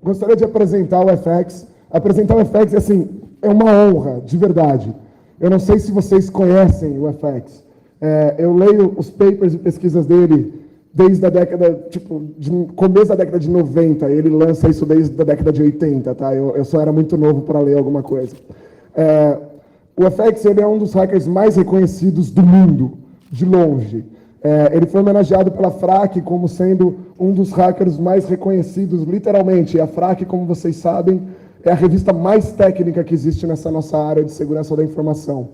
Gostaria de apresentar o FX. Apresentar o FX, assim, é uma honra, de verdade. Eu não sei se vocês conhecem o FX. Eu leio os papers e pesquisas dele desde a década, começo da década de 90. Ele lança isso desde a década de 80, tá? Eu só era muito novo para ler alguma coisa. O FX, ele é um dos hackers mais reconhecidos do mundo, de longe. Ele foi homenageado pela FRAC como sendo um dos hackers mais reconhecidos, literalmente. E a FRAC, como vocês sabem, é a revista mais técnica que existe nessa nossa área de segurança da informação.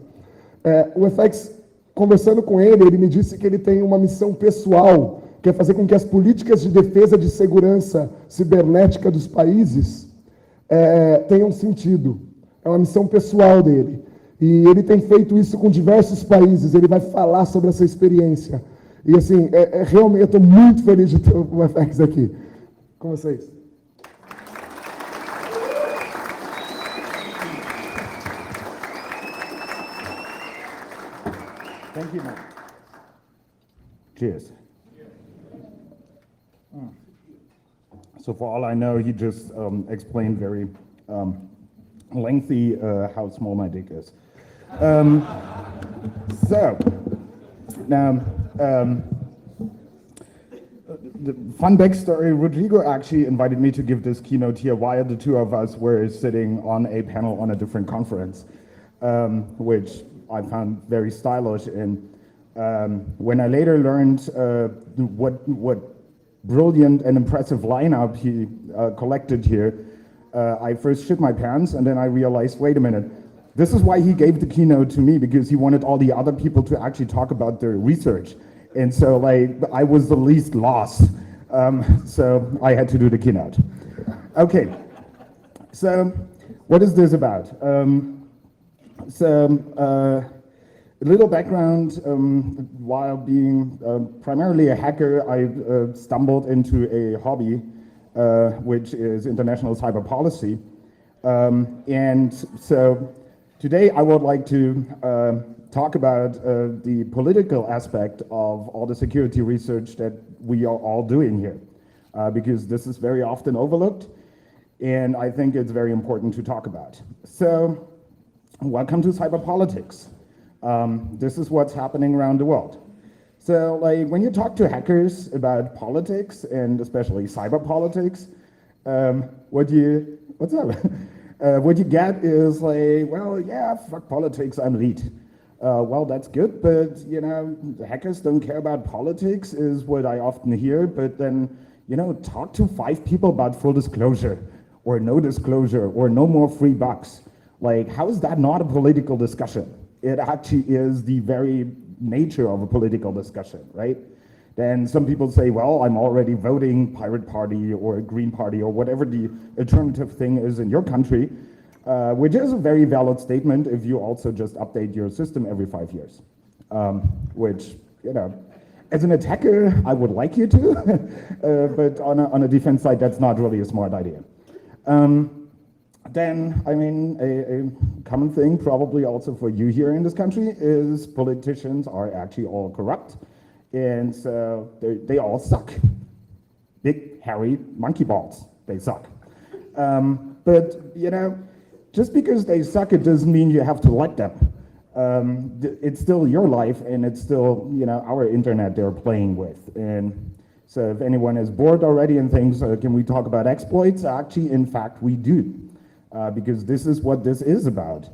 O FX, conversando com ele, ele me disse que ele tem uma missão pessoal, que é fazer com que as políticas de defesa de segurança cibernética dos países tenham sentido. É uma missão pessoal dele. E ele tem feito isso com diversos países, ele vai falar sobre essa experiência. E assim, realmente, eu estou muito feliz de ter o FX aqui com vocês. Thank you, man. Cheers. So for all I know, he just explained very lengthy how small my dick is. So, now, the fun backstory, Rodrigo actually invited me to give this keynote here while the two of us were sitting on a panel on a different conference, which I found very stylish. And when I later learned what brilliant and impressive lineup he collected here, I first shit my pants, and then I realized, wait a minute, this is why he gave the keynote to me, because he wanted all the other people to actually talk about their research. And so, like, I was the least lost. So I had to do the keynote. Okay, so what is this about? A little background, while being primarily a hacker, I stumbled into a hobby, which is international cyber policy. And so today I would like to talk about the political aspect of all the security research that we are all doing here, because this is very often overlooked, and I think it's very important to talk about. So, welcome to cyber politics. This is what's happening around the world. So, like, when you talk to hackers about politics, and especially cyber politics, what you get is like, well, yeah, fuck politics, I'm elite. Well, that's good, but, you know, the hackers don't care about politics is what I often hear, but then, you know, talk to 5 people about full disclosure, or no disclosure, or no more free bucks. Like, how is that not a political discussion? It actually is the very nature of a political discussion, right? Then some people say, well, I'm already voting Pirate Party or Green Party or whatever the alternative thing is in your country, which is a very valid statement if you also just update your system every 5 years. Which, you know, as an attacker, I would like you to, but on a defense side, that's not really a smart idea. Then, I mean, a common thing probably also for you here in this country is politicians are actually all corrupt, and so they all suck. Big, hairy monkey balls, they suck. But, you know, just because they suck, it doesn't mean you have to like them. It's still your life, and it's still, you know, our internet they're playing with. And so if anyone is bored already and thinks, can we talk about exploits? Actually, in fact, we do. Because this is what this is about.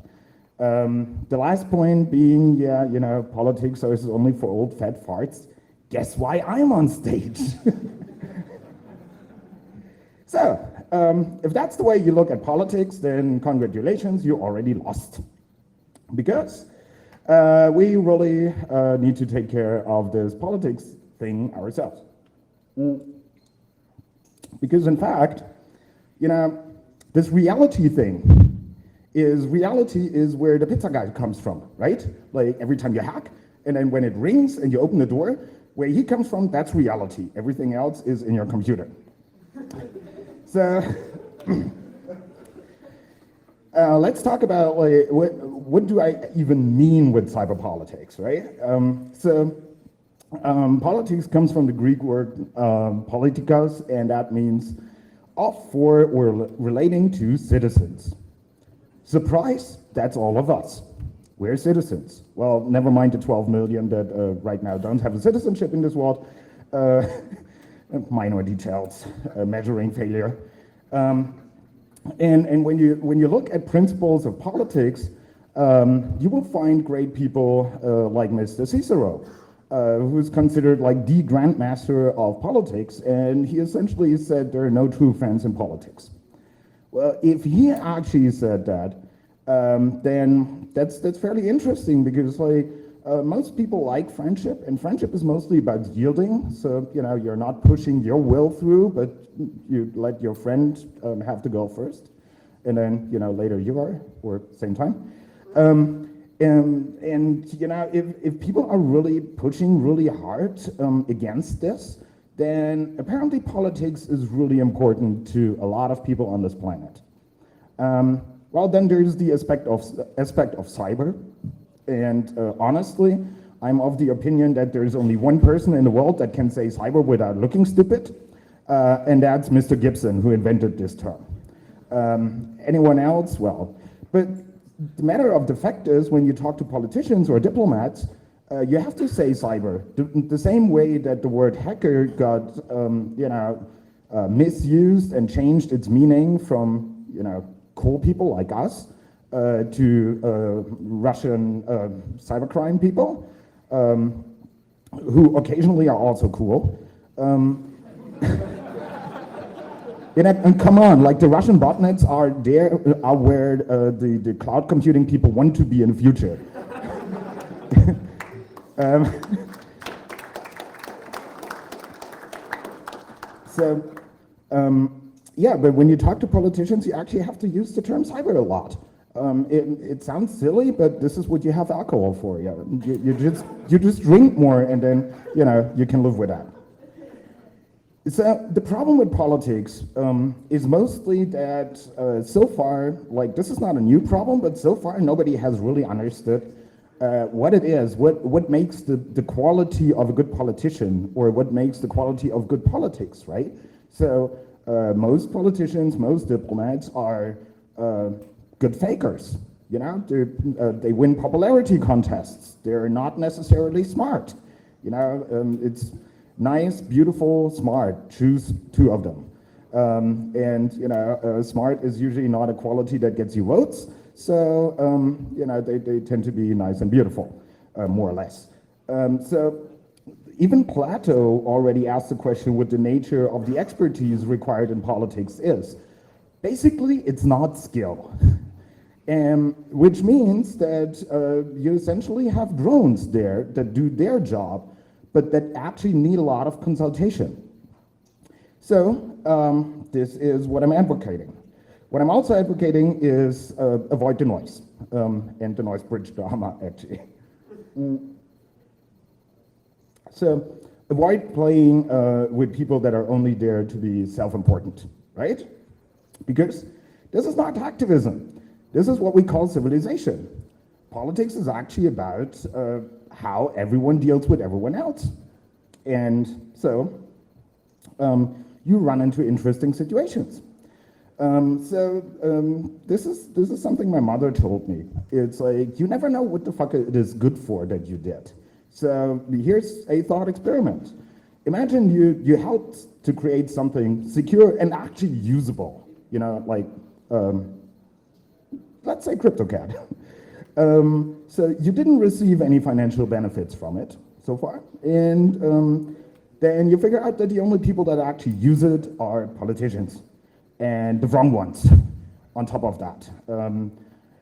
The last point being, yeah, you know, politics is only for old fat farts. Guess why I'm on stage? So, if that's the way you look at politics, then congratulations, you already lost. Because we really need to take care of this politics thing ourselves. Because in fact, you know, this reality is where the pizza guy comes from, right? Like every time you hack, and then when it rings and you open the door, where he comes from, that's reality. Everything else is in your computer. So let's talk about like, what do I even mean with cyber politics, right? Politics comes from the Greek word politikos, and that means of, for, or relating to citizens. Surprise, that's all of us. We're citizens. Well, never mind the 12 million that right now don't have a citizenship in this world. Minor details, measuring failure. And when you look at principles of politics, you will find great people like Mr. Cicero, who's considered like the grandmaster of politics, and he essentially said there are no true friends in politics. Well, if he actually said that, then that's fairly interesting, because like most people like friendship, and friendship is mostly about yielding. So you're not pushing your will through, but you let your friend have to go first, and then later you are, or same time. And if people are really pushing really hard against this, then apparently politics is really important to a lot of people on this planet. Well, then there's the aspect of cyber, and honestly, I'm of the opinion that there's only one person in the world that can say cyber without looking stupid, and that's Mr. Gibson, who invented this term. Anyone else? Well, but the matter of the fact is, when you talk to politicians or diplomats, you have to say cyber. The same way that the word hacker got, misused and changed its meaning from, cool people like us to Russian cybercrime people, who occasionally are also cool. And come on, like the Russian botnets are where the cloud computing people want to be in the future. Yeah, but when you talk to politicians, you actually have to use the term cyber a lot. It sounds silly, but this is what you have alcohol for. Yeah, you just drink more, and then you can live with that. So the problem with politics is mostly that so far, like this is not a new problem, but so far nobody has really understood what it is, what makes the quality of a good politician, or what makes the quality of good politics, right? So most politicians, most diplomats are good fakers. They win popularity contests. They're not necessarily smart. It's nice, beautiful, smart. Choose two of them. Smart is usually not a quality that gets you votes. So, they tend to be nice and beautiful, more or less. So even Plato already asked the question what the nature of the expertise required in politics is. Basically, it's not skill. Which means that you essentially have drones there that do their job, but that actually need a lot of consultation. So this is what I'm advocating. What I'm also advocating is avoid the noise, and the noise bridge drama, actually. So avoid playing with people that are only there to be self-important, right? Because this is not activism. This is what we call civilization. Politics is actually about how everyone deals with everyone else. And so you run into interesting situations. This is something my mother told me. It's like, you never know what the fuck it is good for that you did. So here's a thought experiment. Imagine you helped to create something secure and actually usable, let's say CryptoCat. So you didn't receive any financial benefits from it so far, and then you figure out that the only people that actually use it are politicians, and the wrong ones on top of that.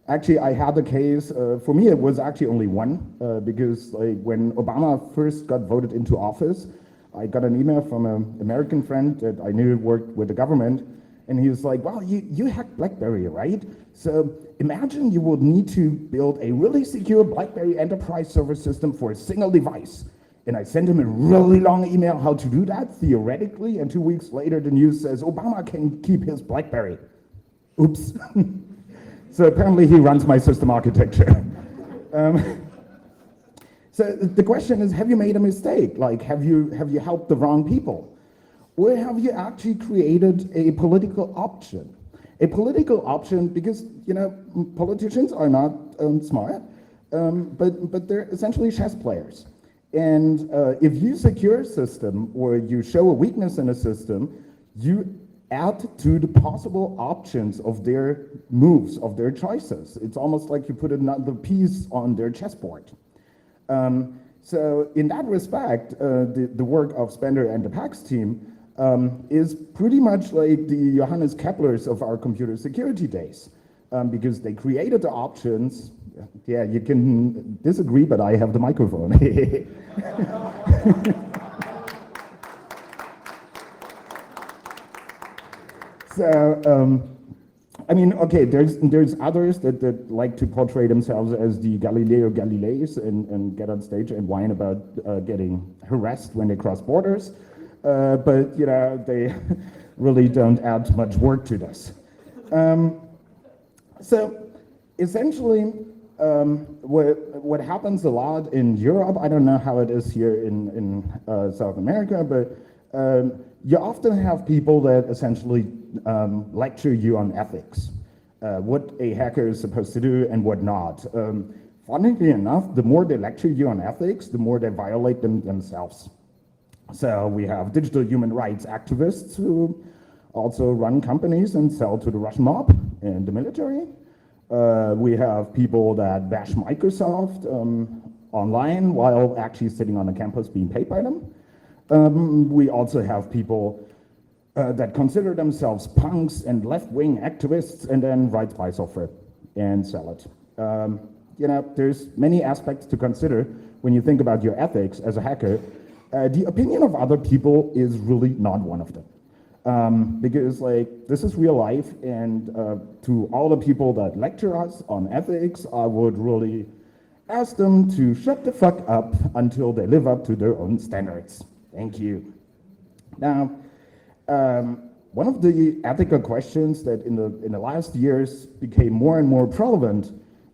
Actually, I had a case, for me it was actually only one, because when Obama first got voted into office, I got an email from an American friend that I knew worked with the government, and he was like, well, you hacked BlackBerry, right? So imagine you would need to build a really secure BlackBerry enterprise server system for a single device. And I sent him a really long email how to do that, theoretically, and 2 weeks later the news says Obama can keep his BlackBerry. Oops. So apparently he runs my system architecture. So the question is, have you made a mistake? Like, have you helped the wrong people? Or have you actually created a political option? A political option because, politicians are not smart, but they're essentially chess players. And if you secure a system or you show a weakness in a system, you add to the possible options of their moves, of their choices. It's almost like you put another piece on their chessboard. So in that respect, the work of Spender and the PAX team is pretty much like the Johannes Keplers of our computer security days, because they created the options. Yeah, you can disagree, but I have the microphone. So, I mean, okay, there's others that like to portray themselves as the Galileo Galileis and get on stage and whine about getting harassed when they cross borders. But, they really don't add much work to this. So, essentially, what happens a lot in Europe, I don't know how it is here in South America, but you often have people that essentially lecture you on ethics, what a hacker is supposed to do and what not. Funnily enough, the more they lecture you on ethics, the more they violate them themselves. So we have digital human rights activists who also run companies and sell to the Russian mob and the military. We have people that bash Microsoft online while actually sitting on a campus being paid by them. We also have people that consider themselves punks and left-wing activists and then write spy software and sell it. There's many aspects to consider when you think about your ethics as a hacker. The opinion of other people is really not one of them. Because this is real life, and to all the people that lecture us on ethics, I would really ask them to shut the fuck up until they live up to their own standards. Thank you. Now, one of the ethical questions that in the last years became more and more prevalent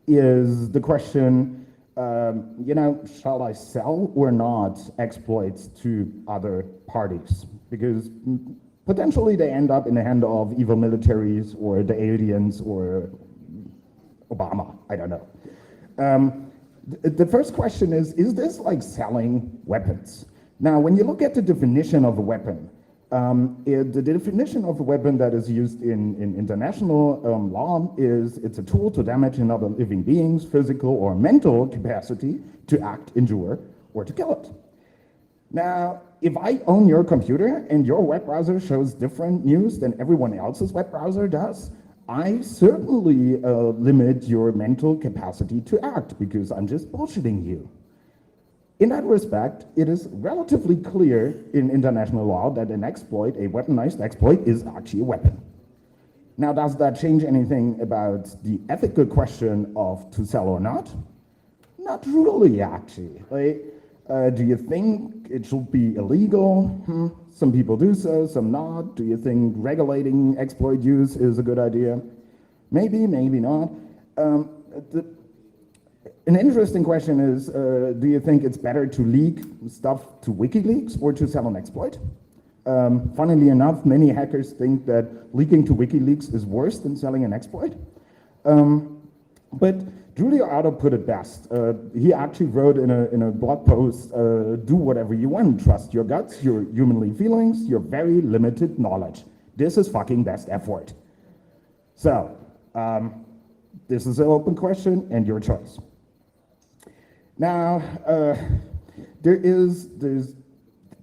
is the question, shall I sell or not exploits to other parties? Because potentially they end up in the hand of evil militaries or the aliens or Obama, I don't know. The first question is this like selling weapons? Now, when you look at the definition of a weapon, the definition of a weapon that is used in international law is it's a tool to damage another living being's physical or mental capacity to act, injure, or to kill it. Now, if I own your computer and your web browser shows different news than everyone else's web browser does, I certainly limit your mental capacity to act because I'm just bullshitting you. In that respect, it is relatively clear in international law that an exploit, a weaponized exploit, is actually a weapon. Now, does that change anything about the ethical question of to sell or not? Not really, actually. Do you think it should be illegal? Some people do so, some not. Do you think regulating exploit use is a good idea? Maybe, maybe not. An interesting question is, do you think it's better to leak stuff to WikiLeaks or to sell an exploit? Funnily enough, many hackers think that leaking to WikiLeaks is worse than selling an exploit. But Giulio Otto put it best. He actually wrote in a blog post, do whatever you want, trust your guts, your humanly feelings, your very limited knowledge. This is fucking best effort. So, this is an open question and your choice. Now, there's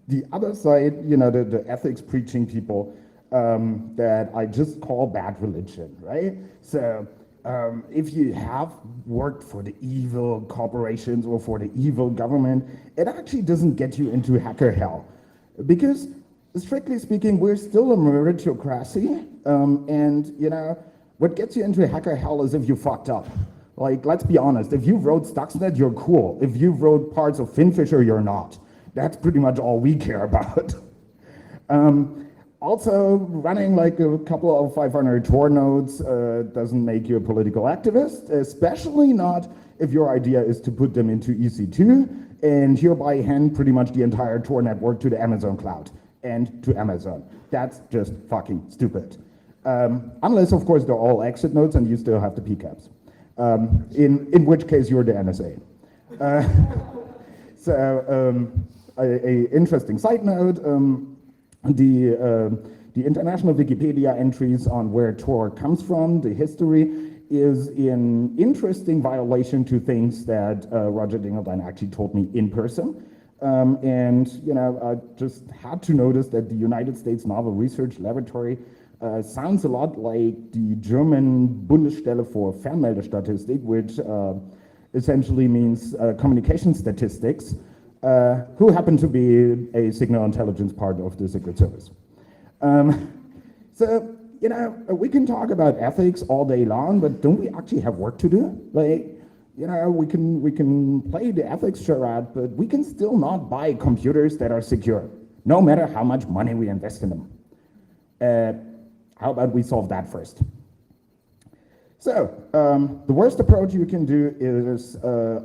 the other side, the ethics preaching people that I just call bad religion, right? So if you have worked for the evil corporations or for the evil government, it actually doesn't get you into hacker hell. Because strictly speaking, we're still a meritocracy, and what gets you into hacker hell is if you fucked up. Let's be honest, if you wrote Stuxnet, you're cool. If you wrote parts of Finfisher, you're not. That's pretty much all we care about. Also, running a couple of 500 Tor nodes doesn't make you a political activist, especially not if your idea is to put them into EC2 and hereby hand pretty much the entire Tor network to the Amazon cloud. and to Amazon. That's just fucking stupid. Unless, of course, they're all exit notes and you still have the PCAPs. In which case, you're the NSA. A interesting side note, the international Wikipedia entries on where Tor comes from, the history, is in interesting violation to things that Roger Dingledine actually told me in person. And I just had to notice that the United States Naval Research Laboratory sounds a lot like the German Bundesstelle for Fernmeldestatistik, which essentially means communication statistics, who happen to be a signal intelligence part of the Secret Service. We can talk about ethics all day long, but don't we actually have work to do? We can play the ethics charade, but we can still not buy computers that are secure, no matter how much money we invest in them. How about we solve that first? So, the worst approach you can do is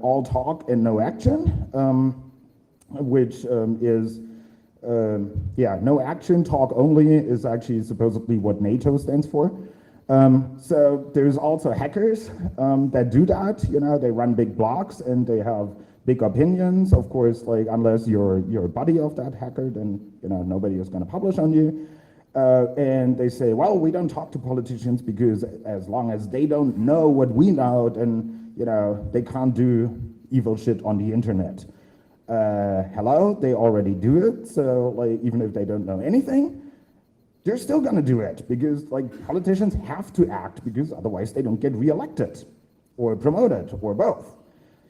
all talk and no action, which is no action, talk only is actually supposedly what NATO stands for. So there's also hackers that do that. They run big blogs and they have big opinions. Of course, unless you're a buddy of that hacker, then nobody is going to publish on you. And they say, well, we don't talk to politicians because as long as they don't know what we know, then they can't do evil shit on the internet. Hello, they already do it. So even if they don't know anything, they're still gonna do it because politicians have to act because otherwise they don't get reelected or promoted or both.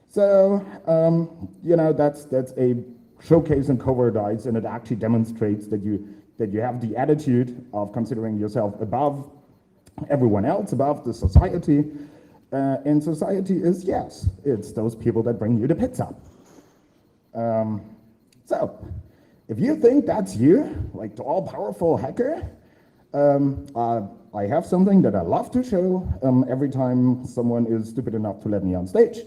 So that's a showcase in cowardice, and it actually demonstrates that you have the attitude of considering yourself above everyone else, above the society. And society is, yes, it's those people that bring you the pizza. So, if you think that's you, like the all-powerful hacker, I have something that I love to show every time someone is stupid enough to let me on stage,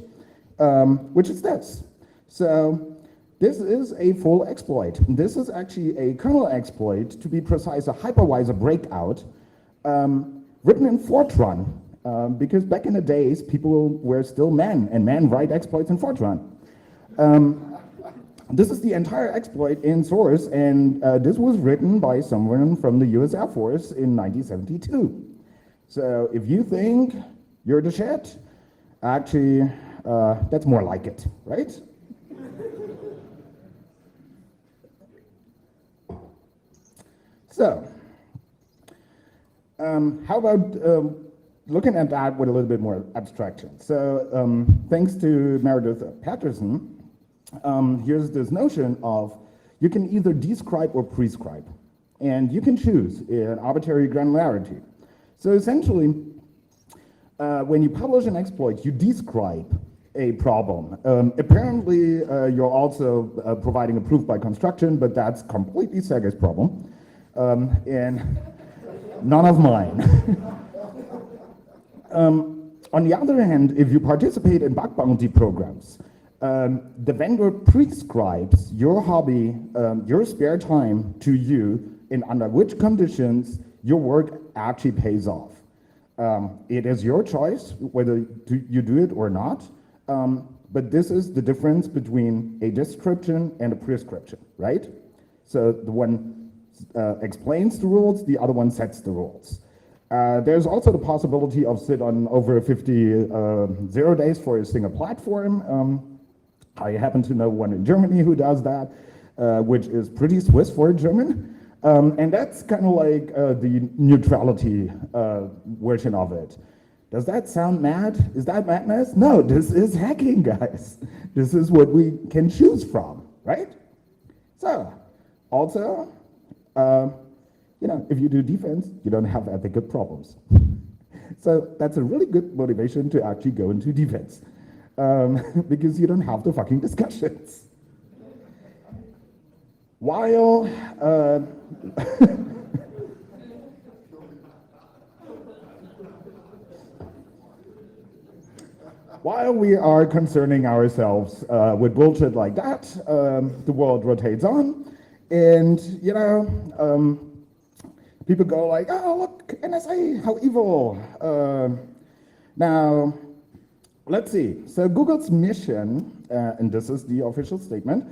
which is this. So, this is a full exploit. This is actually a kernel exploit, to be precise, a hypervisor breakout, written in Fortran, because back in the days, people were still men, and men write exploits in Fortran. This is the entire exploit in source, and this was written by someone from the US Air Force in 1972. So if you think you're the shit, actually, that's more like it, right? So, how about looking at that with a little bit more abstraction? So, thanks to Meredith Patterson, here's this notion of you can either describe or prescribe, and you can choose an arbitrary granularity. So essentially, when you publish an exploit, you describe a problem. Apparently, you're also providing a proof by construction, but that's completely Sergey's problem, and none of mine. On the other hand, if you participate in bug bounty programs, the vendor prescribes your hobby, your spare time to you, and under which conditions your work actually pays off. It is your choice whether you do it or not, but this is the difference between a description and a prescription, right? So the one explains the rules, the other one sets the rules. There's also the possibility of sit on over 50 0 days for a single platform. I happen to know one in Germany who does that, which is pretty Swiss for a German. And that's kind of like the neutrality version of it. Does that sound mad? Is that madness? No, this is hacking, guys. This is what we can choose from, right? So, also, if you do defense, you don't have ethical problems. So that's a really good motivation to actually go into defense. Because you don't have the fucking discussions. While while we are concerning ourselves with bullshit like that, the world rotates on, And, people go like, oh, look, NSA, how evil. Now, let's see. So Google's mission, and this is the official statement,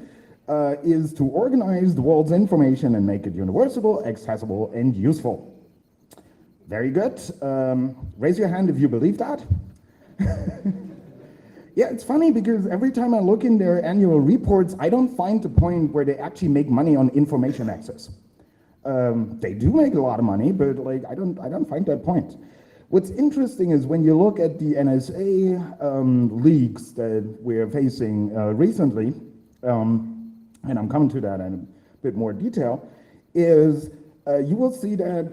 is to organize the world's information and make it universal, accessible, and useful. Very good. Raise your hand if you believe that. Yeah, it's funny because every time I look in their annual reports, I don't find the point where they actually make money on information access. They do make a lot of money, but like I don't find that point. What's interesting is when you look at the NSA leaks that we're facing recently, and I'm coming to that in a bit more detail, is you will see that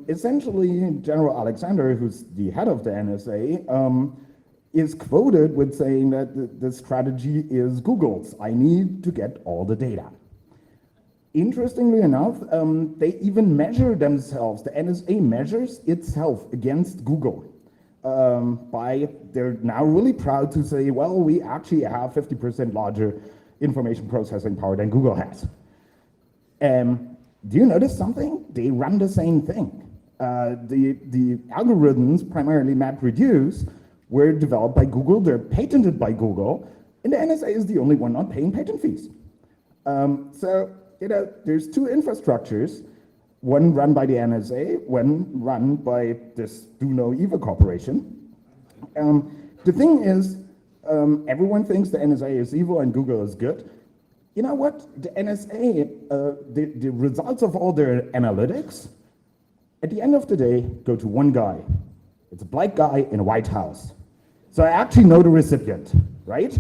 essentially General Alexander, who's the head of the NSA, is quoted with saying that the strategy is Google's. I need to get all the data. Interestingly enough, they even measure themselves. The NSA measures itself against Google. They're now really proud to say, well, we actually have 50% larger information processing power than Google has. Do you notice something? They run the same thing. The algorithms, primarily MapReduce, were developed by Google, they're patented by Google, and the NSA is the only one not paying patent fees. There's two infrastructures, one run by the NSA, one run by this Do No Evil Corporation. The thing is, everyone thinks the NSA is evil and Google is good. You know what? The NSA, the results of all their analytics, at the end of the day, go to one guy. It's a black guy in a White House. So I actually know the recipient, right?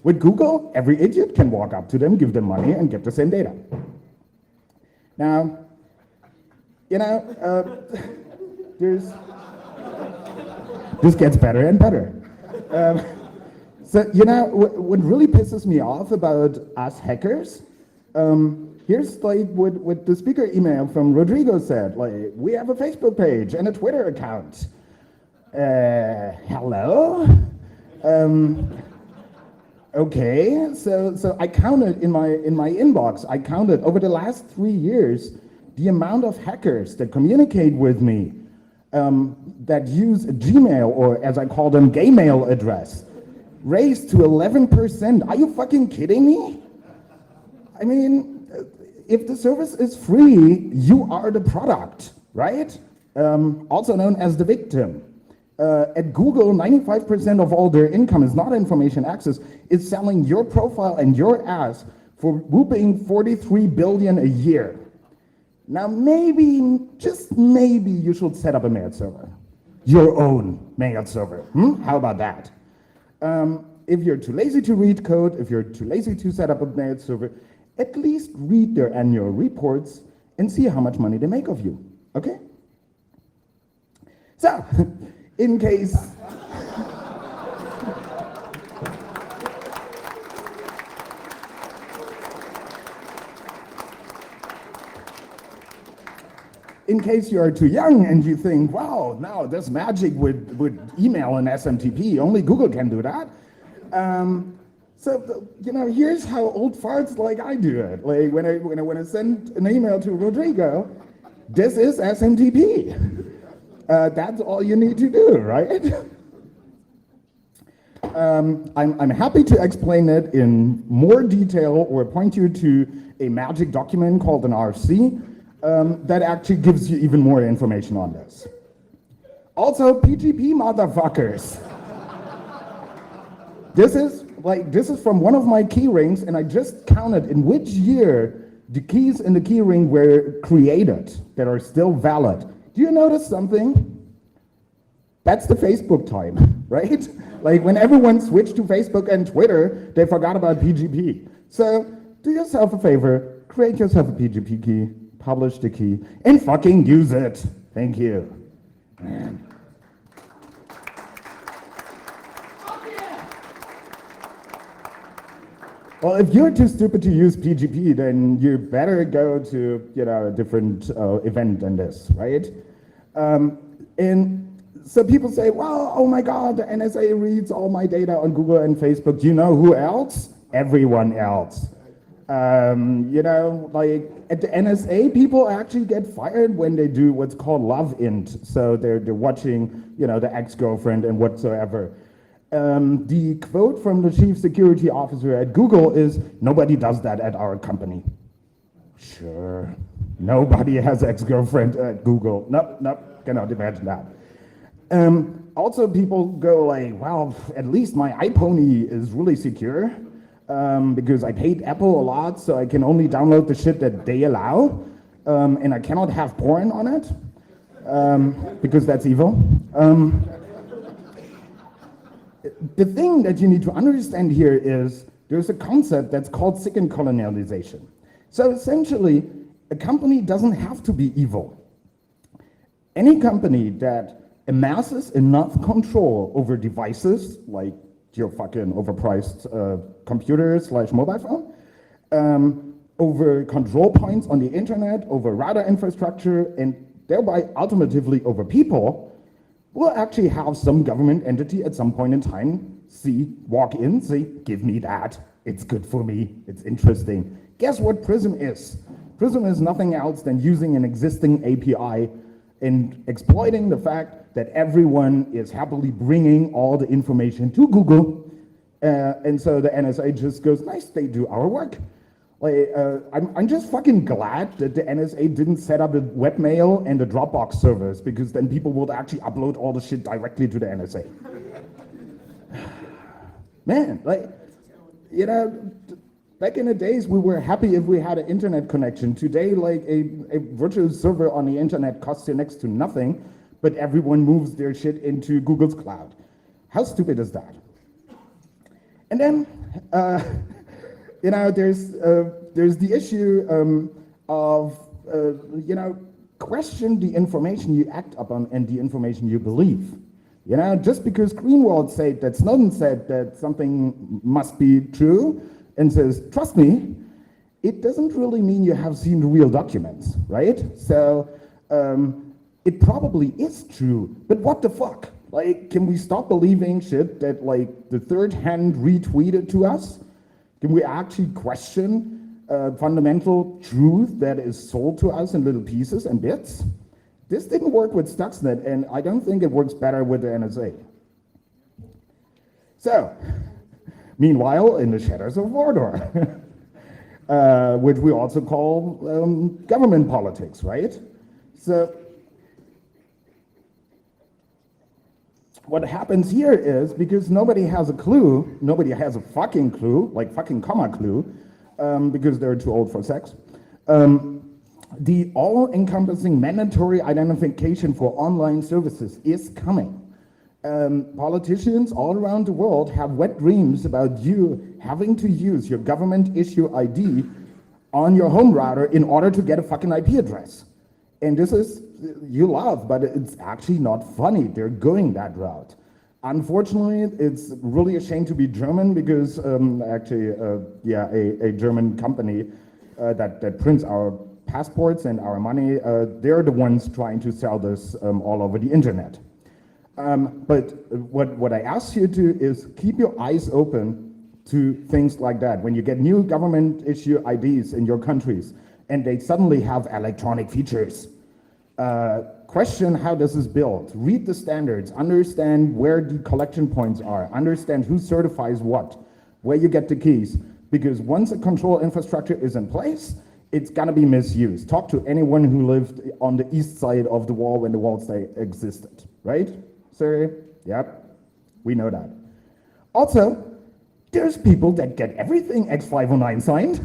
With Google, every idiot can walk up to them, give them money, and get the same data. Now, this gets better and better. What really pisses me off about us hackers, here's like what the speaker email from Rodrigo said, like, we have a Facebook page and a Twitter account. Hello? Okay, so I counted in my inbox, I counted over the last 3 years the amount of hackers that communicate with me that use a Gmail, or as I call them, gay mail address, raised to 11%. Are you fucking kidding me? I mean, if the service is free, you are the product, right? Also known as the victim. At Google, 95% of all their income is not information access. It's selling your profile and your ass for whooping 43 billion a year. Now maybe, just maybe, you should set up a mail server. Your own mail server. How about that? If you're too lazy to read code, if you're too lazy to set up a mail server, at least read their annual reports and see how much money they make of you, okay? So, in case you are too young and you think, wow, now there's magic with email and SMTP, only Google can do that. Here's how old farts like I do it. Like when I send an email to Rodrigo, this is SMTP. That's all you need to do, right? I'm happy to explain it in more detail or point you to a magic document called an RFC that actually gives you even more information on this. Also, PGP motherfuckers. This is from one of my key rings, and I just counted in which year the keys in the key ring were created that are still valid. Do you notice something? That's the Facebook time, right? Like when everyone switched to Facebook and Twitter, they forgot about PGP. So do yourself a favor, create yourself a PGP key, publish the key, and fucking use it. Thank you. Man. Well, if you're too stupid to use PGP, then you better go to a different event than this, right? And so people say, well, oh my God, the NSA reads all my data on Google and Facebook. Do you know who else? Everyone else. You know, like at the NSA, people actually get fired when they do what's called love int. So they're watching, you know, the ex-girlfriend and whatsoever. The quote from the chief security officer at Google is, "Nobody does that at our company." Sure, nobody has ex-girlfriend at Google. Nope, cannot imagine that. Also, people go like, well, at least my iPony is really secure because I paid Apple a lot, so I can only download the shit that they allow, and I cannot have porn on it because that's evil. The thing that you need to understand here is there's a concept that's called second colonialization. So essentially, a company doesn't have to be evil. Any company that amasses enough control over devices, like your fucking overpriced computer / mobile phone, over control points on the internet, over router infrastructure, and thereby ultimately over people, will actually have some government entity at some point in time walk in, say, give me that, it's good for me, it's interesting. Guess what Prism is? Prism is nothing else than using an existing API and exploiting the fact that everyone is happily bringing all the information to Google. And so the NSA just goes, nice, they do our work. Like, I'm just fucking glad that the NSA didn't set up a webmail and a Dropbox servers, because then people would actually upload all the shit directly to the NSA. Man, like, you know, back in the days, we were happy if we had an internet connection. Today, like a virtual server on the internet costs you next to nothing, but everyone moves their shit into Google's cloud. How stupid is that? And then, you know, there's the issue of, you know, question the information you act upon and the information you believe. You know, just because Greenwald said that Snowden said that something must be true and says, trust me, it doesn't really mean you have seen the real documents, right? So it probably is true, but what the fuck? Like, can we stop believing shit that like the third hand retweeted to us? Can we actually question fundamental truth that is sold to us in little pieces and bits? This didn't work with Stuxnet, and I don't think it works better with the NSA. So, meanwhile, in the shadows of Mordor, which we also call government politics, right? So, what happens here is, because nobody has a clue, nobody has a fucking clue, like fucking comma clue, because they're too old for sex, the all-encompassing mandatory identification for online services is coming. Politicians all around the world have wet dreams about you having to use your government issue ID on your home router in order to get a fucking IP address. And this is, you laugh, but it's actually not funny. They're going that route. Unfortunately, it's really a shame to be German, because a German company that prints our passports and our money, they're the ones trying to sell this all over the internet. But what I ask you to is keep your eyes open to things like that. When you get new government issue IDs in your countries and they suddenly have electronic features, question how this is built, read the standards, understand where the collection points are, understand who certifies what, where you get the keys, because once a control infrastructure is in place, it's gonna be misused. Talk to anyone who lived on the east side of the wall when the wall existed, right? Sorry, yep, we know that. Also, there's people that get everything X509 signed.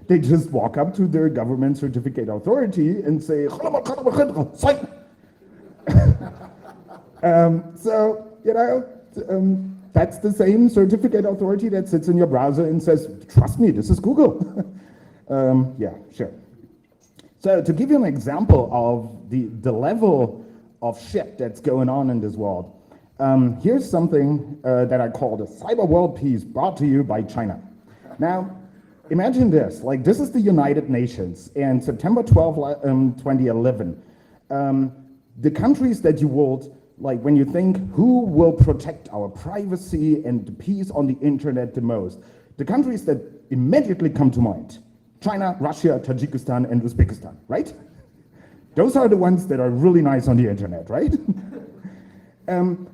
They just walk up to their government certificate authority and say, sign. So, you know, that's the same certificate authority that sits in your browser and says, trust me, this is Google. Yeah, sure. So to give you an example of the level of shit that's going on in this world, here's something that I call the Cyber World Peace, brought to you by China. Now, imagine this, like this is the United Nations, and September 12, 2011, the countries that you will, like when you think who will protect our privacy and the peace on the internet the most, The countries that immediately come to mind: China, Russia, Tajikistan, and Uzbekistan, right? Those are the ones that are really nice on the internet, right?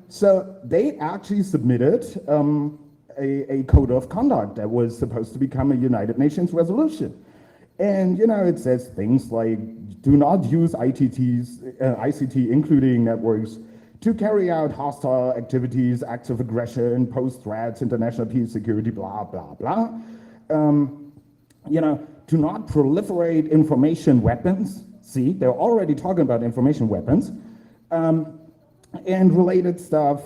So they actually submitted a code of conduct that was supposed to become a United Nations resolution. And it says things like, do not use ICT, including networks, to carry out hostile activities, acts of aggression, pose threats, international peace, security, blah, blah, blah. Do not proliferate information weapons. See, they're already talking about information weapons. And related stuff,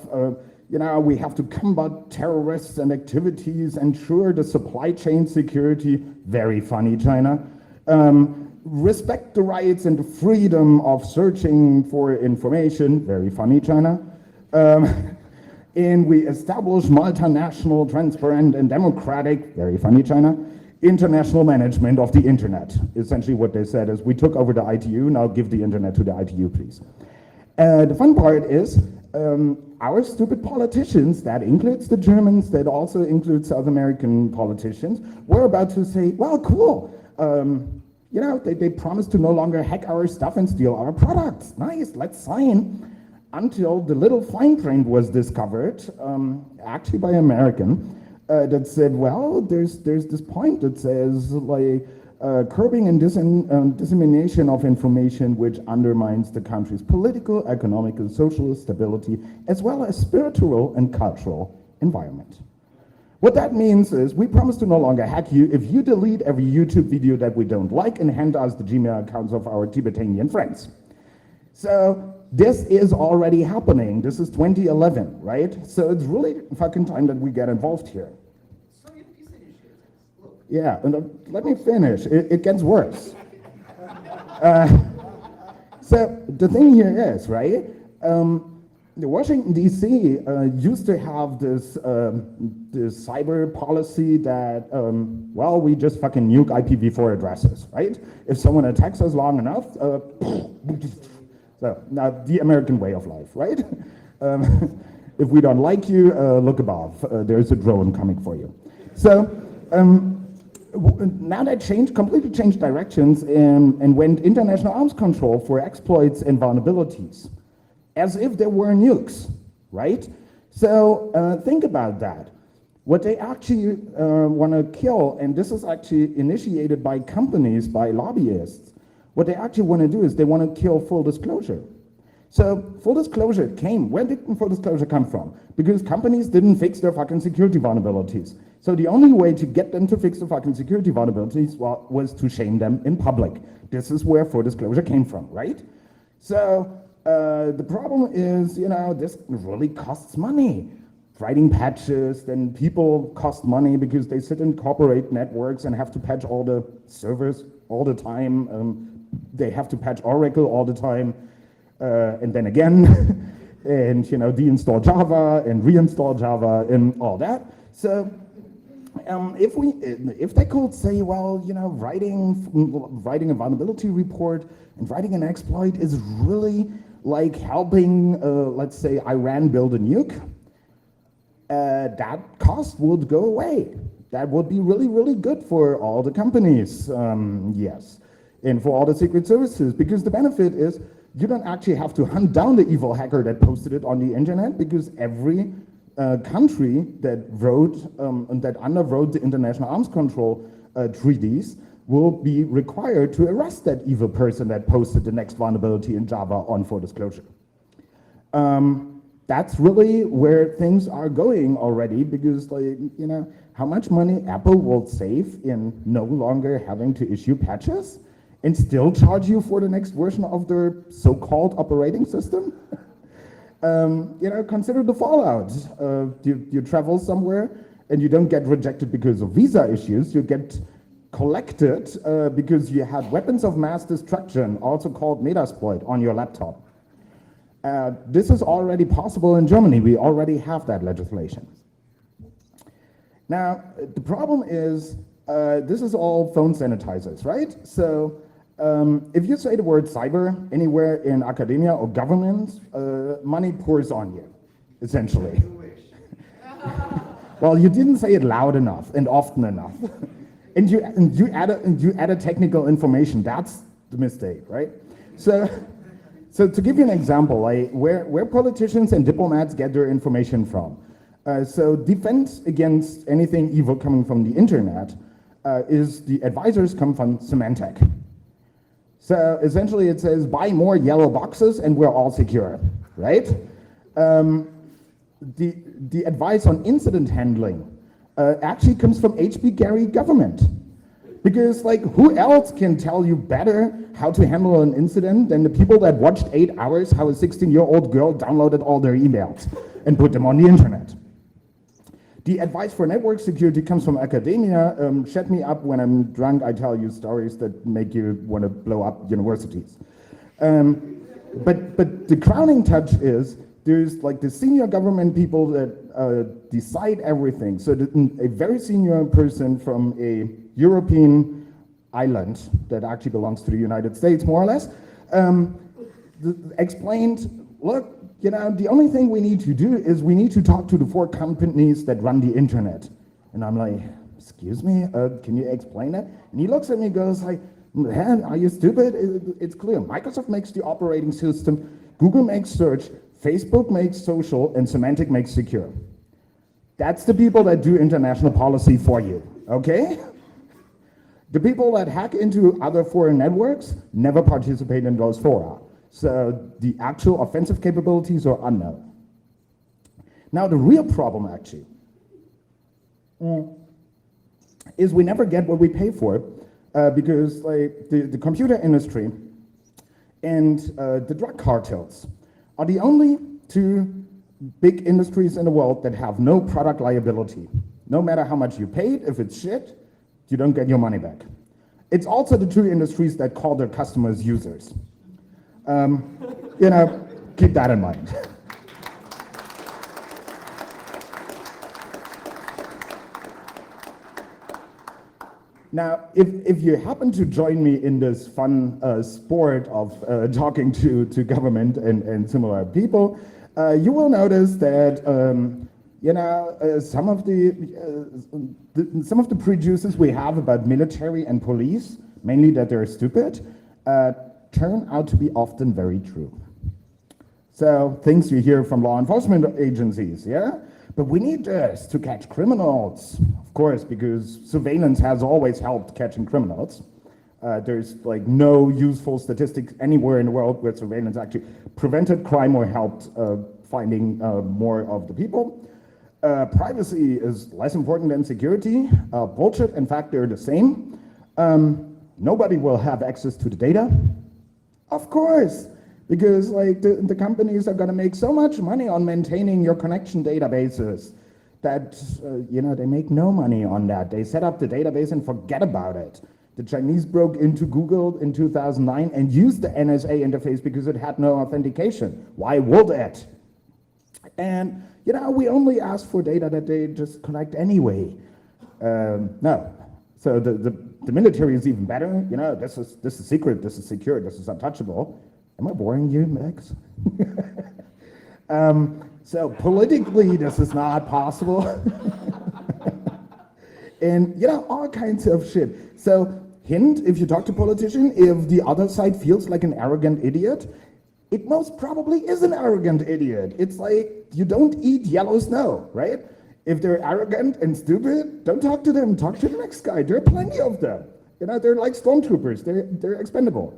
we have to combat terrorists and activities, ensure the supply chain security, very funny, China. Respect the rights and the freedom of searching for information, very funny, China. And we establish multinational, transparent, and democratic, very funny, China, international management of the internet. Essentially what they said is, we took over the ITU, now give the internet to the ITU, please. The fun part is, our stupid politicians, that includes the Germans, that also includes South American politicians, were about to say, well, cool, they promised to no longer hack our stuff and steal our products. Nice, let's sign. Until the little fine print was discovered, actually by an American, that said, well, there's this point that says, like, curbing and dissemination of information which undermines the country's political, economic, and social stability, as well as spiritual and cultural environment. What that means is, we promise to no longer hack you if you delete every YouTube video that we don't like and hand us the Gmail accounts of our Tibetanian friends. So this is already happening. This is 2011, right? So it's really fucking time that we get involved here. Yeah, and let me finish. It gets worse. So the thing here is, right? The Washington D.C. Used to have this cyber policy that, we just fucking nuke IPv4 addresses, right? If someone attacks us long enough, so now the American way of life, right? If we don't like you, look above. There's a drone coming for you. So now that completely changed directions and went international arms control for exploits and vulnerabilities, as if there were nukes, right? So think about that. What they actually want to kill, and this is actually initiated by companies, by lobbyists, what they actually want to do is they want to kill full disclosure. So full disclosure where did full disclosure come from? Because companies didn't fix their fucking security vulnerabilities. So the only way to get them to fix the fucking security vulnerabilities was to shame them in public. This is where full disclosure came from, right? So the problem is, this really costs money. Writing patches, then people cost money because they sit in corporate networks and have to patch all the servers all the time. They have to patch Oracle all the time, and then again, and deinstall Java and reinstall Java and all that. So if they could say, well, writing a vulnerability report and writing an exploit is really like helping, let's say, Iran build a nuke, that cost would go away. That would be really, really good for all the companies, yes, and for all the secret services, because the benefit is you don't actually have to hunt down the evil hacker that posted it on the internet, because every country that wrote and that underwrote the international arms control treaties will be required to arrest that evil person that posted the next vulnerability in Java on full disclosure. That's really where things are going already, because how much money Apple will save in no longer having to issue patches and still charge you for the next version of their so-called operating system. Consider the fallout. You travel somewhere and you don't get rejected because of visa issues, you get collected because you had weapons of mass destruction, also called Metasploit, on your laptop. This is already possible in Germany. We already have that legislation. Now, the problem is, this is all phone sanitizers, right? So if you say the word cyber anywhere in academia or government, money pours on you, essentially. Well, you didn't say it loud enough and often enough. and you added technical information. That's the mistake, right? So to give you an example, like where politicians and diplomats get their information from. So defense against anything evil coming from the internet is the advisors come from Symantec. So essentially it says buy more yellow boxes and we're all secure, right? The advice on incident handling actually comes from HB Gary government. Because like who else can tell you better how to handle an incident than the people that watched 8 hours how a 16-year-old girl downloaded all their emails and put them on the internet. The advice for network security comes from academia. Shut me up when I'm drunk, I tell you stories that make you want to blow up universities. But the crowning touch is there's like the senior government people that decide everything. So a very senior person from a European island that actually belongs to the United States, more or less, explained, look, you know, the only thing we need to do is we need to talk to the 4 companies that run the internet. And I'm like, excuse me, can you explain that? And he looks at me and goes like, man, are you stupid? It's clear. Microsoft makes the operating system, Google makes search, Facebook makes social, and Symantec makes secure. That's the people that do international policy for you, okay? The people that hack into other foreign networks never participate in those fora. So the actual offensive capabilities are unknown. Now the real problem actually is we never get what we pay for because like the computer industry and the drug cartels are the only 2 big industries in the world that have no product liability. No matter how much you paid, if it's shit, you don't get your money back. It's also the 2 industries that call their customers users. You know, keep that in mind. Now, if you happen to join me in this fun sport of talking to government and similar people, you will notice that you know some of the prejudices we have about military and police, mainly that they're stupid, turn out to be often very true. So things you hear from law enforcement agencies, yeah? But we need this to catch criminals, of course, because surveillance has always helped catching criminals. There's like no useful statistics anywhere in the world where surveillance actually prevented crime or helped finding more of the people. Privacy is less important than security. Bullshit, in fact, they're the same. Nobody will have access to the data. Of course, because like the companies are gonna make so much money on maintaining your connection databases that you know, they make no money on that. They set up the database and forget about it. The Chinese broke into Google in 2009 and used the NSA interface because it had no authentication. Why would it? And you know, we only ask for data that they just collect anyway. No, so the military is even better. You know, this is secret, this is secure, this is untouchable. Am I boring you, Max? So politically, this is not possible. And you know, all kinds of shit. So hint, if you talk to a politician, if the other side feels like an arrogant idiot, it most probably is an arrogant idiot. It's like, you don't eat yellow snow, right? If they're arrogant and stupid, don't talk to them, talk to the next guy. There are plenty of them. You know, they're like stormtroopers, they're expendable.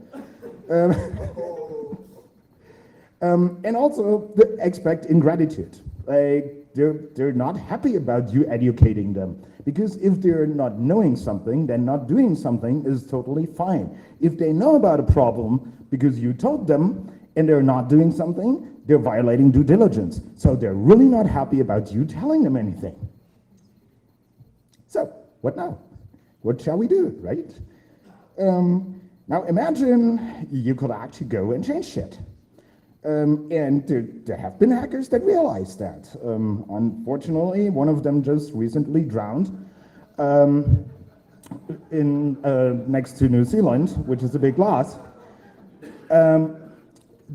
And also, expect ingratitude. Like, they're not happy about you educating them. Because if they're not knowing something, then not doing something is totally fine. If they know about a problem because you told them and they're not doing something, they're violating due diligence. So they're really not happy about you telling them anything. So, what now? What shall we do, right? Now imagine you could actually go and change shit. And there have been hackers that realized that. Unfortunately, one of them just recently drowned in next to New Zealand, which is a big loss.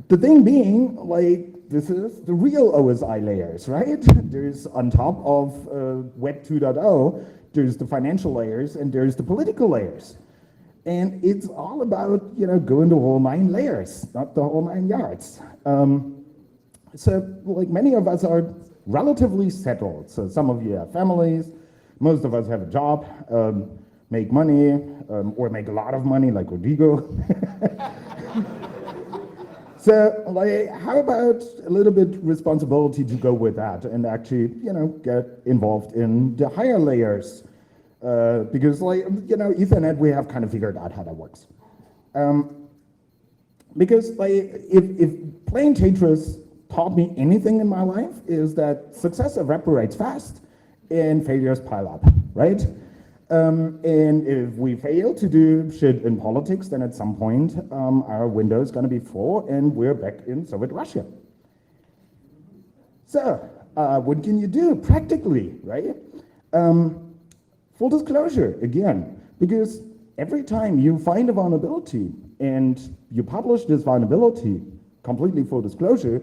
The thing being, like, this is the real OSI layers, right? There's on top of Web 2.0, there's the financial layers and there's the political layers. And it's all about, going the whole 9 layers, not the whole 9 yards. So like many of us are relatively settled. So some of you have families, most of us have a job, make money, or make a lot of money like Rodrigo. So like, how about a little bit responsibility to go with that and actually, get involved in the higher layers? Because like, Ethernet, we have kind of figured out how that works. Because like, if playing Tetris taught me anything in my life, is that success evaporates fast and failures pile up, right? And if we fail to do shit in politics, then at some point our window is going to be full and we're back in Soviet Russia. So what can you do practically, right? Full disclosure, again, because every time you find a vulnerability and you publish this vulnerability, completely full disclosure,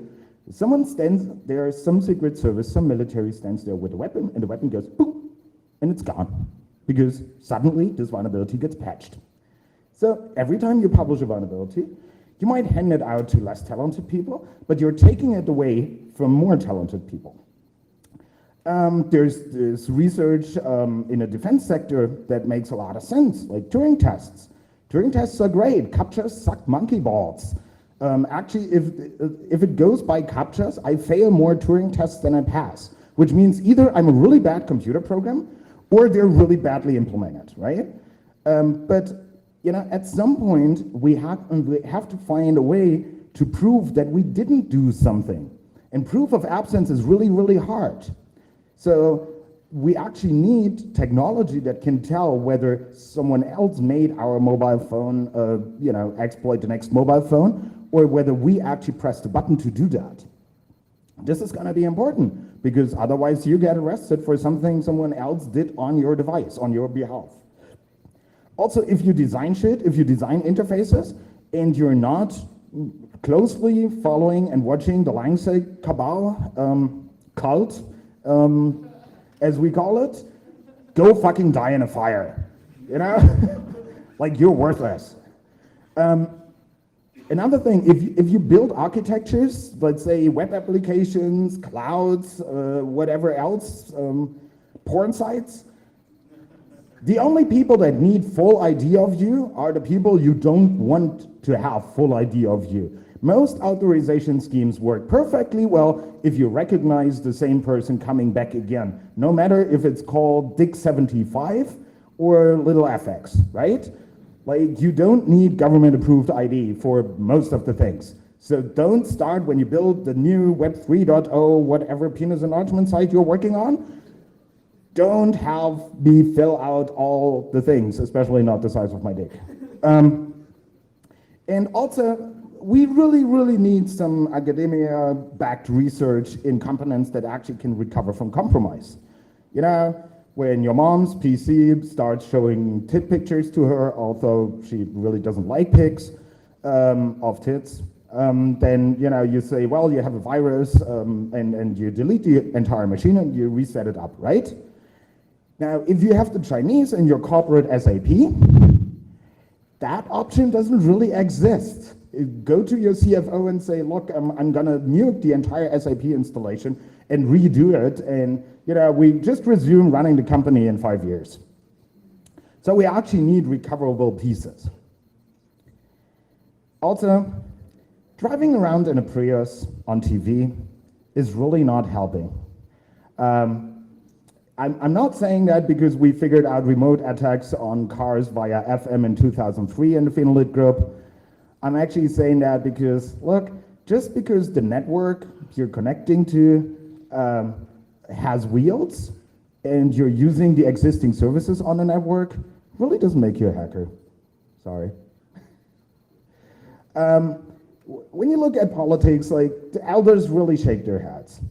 someone stands there, some secret service, some military stands there with a weapon, and the weapon goes boom, and it's gone. Because suddenly this vulnerability gets patched. So every time you publish a vulnerability, you might hand it out to less talented people, but you're taking it away from more talented people. There's this research in the defense sector that makes a lot of sense, like Turing tests. Turing tests are great. CAPTCHAs suck monkey balls. Actually, if it goes by CAPTCHAs, I fail more Turing tests than I pass, which means either I'm a really bad computer program or they're really badly implemented, right? But at some point, we have to find a way to prove that we didn't do something. And proof of absence is really, really hard. So we actually need technology that can tell whether someone else made our mobile phone, exploit the next mobile phone, or whether we actually pressed a button to do that. This is going to be important, because otherwise you get arrested for something someone else did on your device, on your behalf. Also, if you design shit, if you design interfaces, and you're not closely following and watching the Langsec cabal, cult, as we call it, go fucking die in a fire, Like, you're worthless. Another thing, if you build architectures, let's say web applications, clouds, whatever else, porn sites, the only people that need full ID of you are the people you don't want to have full ID of you. Most authorization schemes work perfectly well if you recognize the same person coming back again, no matter if it's called Dick75 or little FX, right? Like, you don't need government-approved ID for most of the things. So don't start when you build the new Web 3.0, whatever penis enlargement site you're working on. Don't have me fill out all the things, especially not the size of my dick. And also, we really, really need some academia-backed research in components that actually can recover from compromise. When your mom's PC starts showing tit pictures to her, although she really doesn't like pics of tits, then you say, well, you have a virus, and you delete the entire machine and you reset it up, right? Now, if you have the Chinese in your corporate SAP, that option doesn't really exist. Go to your CFO and say, look, I'm gonna nuke the entire SAP installation and redo it, and we just resume running the company in 5 years. So we actually need recoverable pieces. Also, driving around in a Prius on TV is really not helping. I'm not saying that because we figured out remote attacks on cars via FM in 2003 in the Phenolit group. I'm actually saying that because, look, just because the network you're connecting to has wheels and you're using the existing services on the network really doesn't make you a hacker. Sorry. When you look at politics, like, the elders really shake their heads.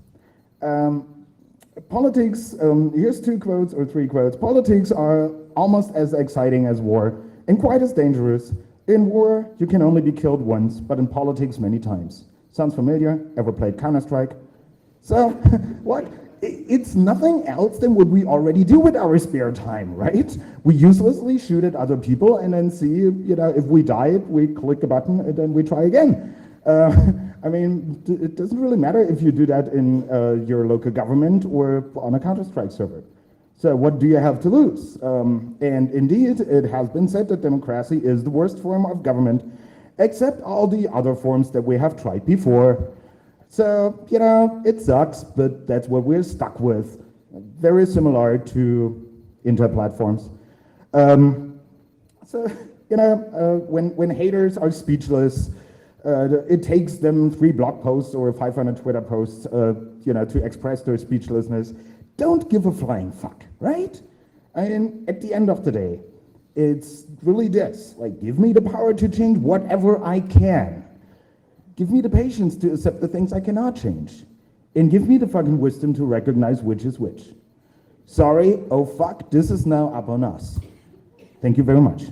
Politics, here's 2 quotes or 3 quotes. Politics are almost as exciting as war and quite as dangerous. In war, you can only be killed once, but in politics, many times. Sounds familiar? Ever played Counter-Strike? So, what? It's nothing else than what we already do with our spare time, right? We uselessly shoot at other people and then see, if we die, we click a button and then we try again. I mean, it doesn't really matter if you do that in your local government or on a Counter-Strike server. So what do you have to lose? And indeed, it has been said that democracy is the worst form of government, except all the other forms that we have tried before. So, it sucks, but that's what we're stuck with. Very similar to inter-platforms. When haters are speechless, it takes them 3 blog posts or 500 Twitter posts, to express their speechlessness. Don't give a flying fuck, right? I mean, at the end of the day, it's really this, like, give me the power to change whatever I can. Give me the patience to accept the things I cannot change. And give me the fucking wisdom to recognize which is which. Sorry, oh fuck, this is now up on us. Thank you very much.